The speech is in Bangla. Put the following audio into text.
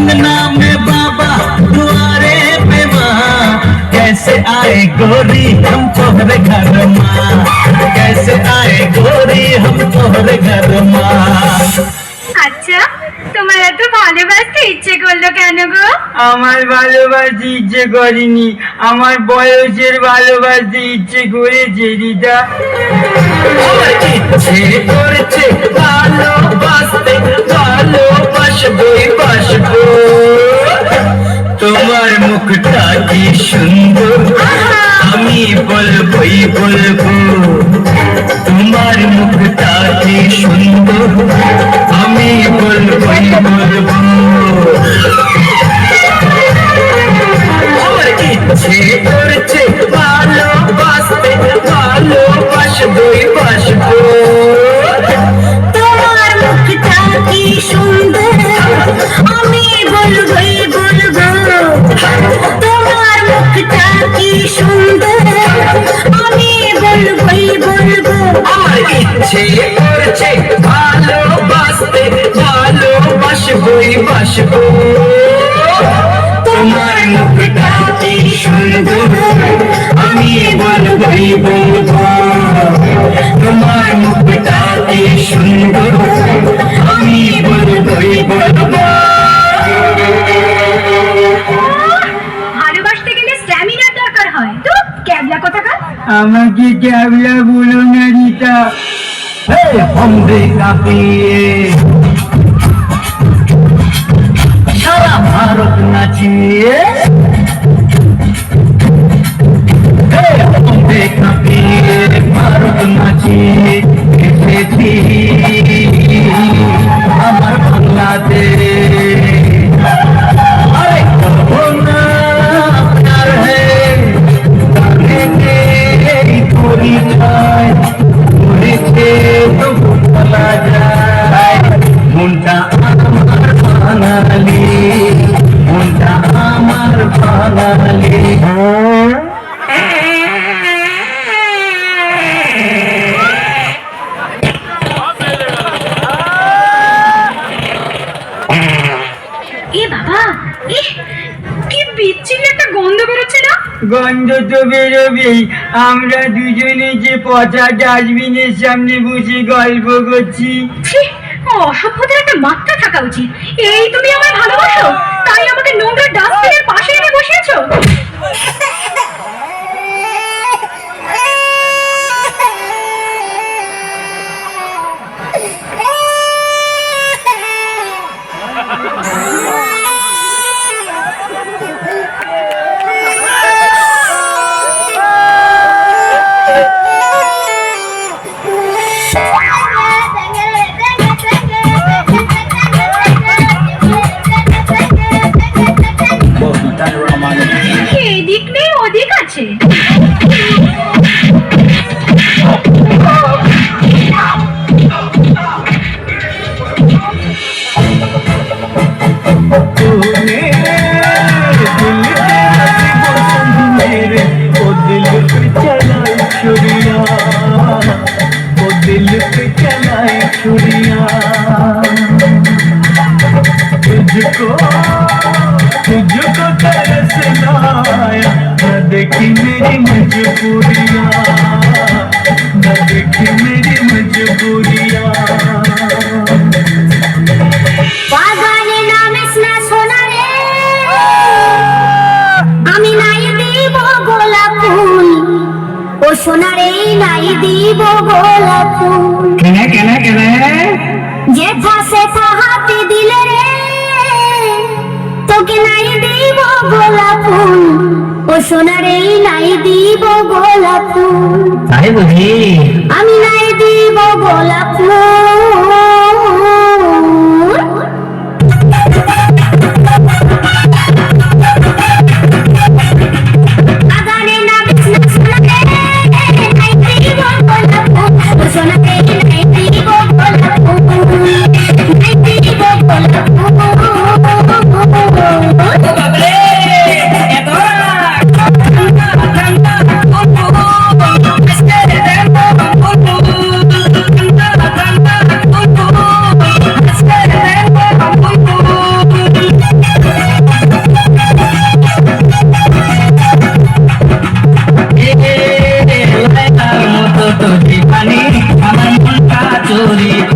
अंगना में बाबा दुआरे पे माँ, कैसे आए गोरी हम तोहरे घर माँ, कैसे आए गोरी हम तोहरे घर माँ। আচ্ছা, তোমার এত ভালোবাসতে ইচ্ছে করলো কেন গো? আমার ভালোবাসতে ইচ্ছে করেনি, আমার বয়সের ভালোবাসতে ইচ্ছে করেছে রিতা। ইচ্ছে করেছে ভালোবাসতে, ভালোবাসবই বাসবো, তোমার মুখটা কি সুন্দর আমি বলবই বলবো, তোমার মুখটা কি সুন্দর আমি বলবই বলবো। আমার ইচ্ছে করছে ভালোবাসতে, ভালোবাসবই বাসবো, তোমার মুখটা কি সুন্দর আমি বলবই বলবো, তোমার মুখটা কি সুন্দর আমি বলবই বলবো। আমার ইচ্ছে করছে ভালোবাসতে, ভালোবাসবই বাসবো, তোমার মুখটা কি সুন্দর আমি বলবই বলবো, তোমার মুখটা কি সুন্দর আমি বলবই বলবো। ভালোবাসতে গেলে স্ট্যামিনার দরকার হয় তো ক্যাবলা কোথাকার। আমাকে ক্যাবলা বলো না রিতা। हमरे কাঁপিয়ে সারা ভারত নাচিয়ে, हमरे কাঁপিয়ে ভারত নাচিয়ে এসেছি আমার বাংলাদেশ। আরে কবো না আপনার পরিচয় করেছে তো বলা যায়, মনটা আমার বাঙালি, মনটা আমার বাঙালি। এ বাবা, কি বিচ্ছিরি একটা গন্ধ বেরোচ্ছে না? গন্ধ তো বেরোবেই, আমরা দুজনে যে পচা ডাস্টবিনের সামনে বসে গল্প করছি। ছি, অসভ্যতার একটা মাত্রা থাকা উচিত। এই তুমি আমায় ভালোবাসো তাই আমাকে নোংরা ডাস্টবিনের পাশে এনে বসিয়েছো। এদিক নেই ওদিক আছে। तुझको तरसना आया, न देखी मेरी मजबूरियाँ, न देखी मेरी मजबूरियाँ। বাগানে নামিস না সোনা রে, আমি নাই দিব গোলাপ ফুল, ও সোনা রে নাই দিব গোলাপ ফুল। কেনে কেনে কেনে যে ফাঁসে হাতে দিলে রে, তোকে নাই দিব গোলাপ ফুল, ও সোনা রে নাই দিব গোলাপ ফুল। তাই বুঝি আমি নাই দিব গোলাপ ফুল। বাগানে নামিস না সোনা রে, নাই দিব গোলাপ ফুল, ও সোনা রে নাই দিব গোলাপ ফুল, নাই দিব গোলাপ ফুল। বাঁশরি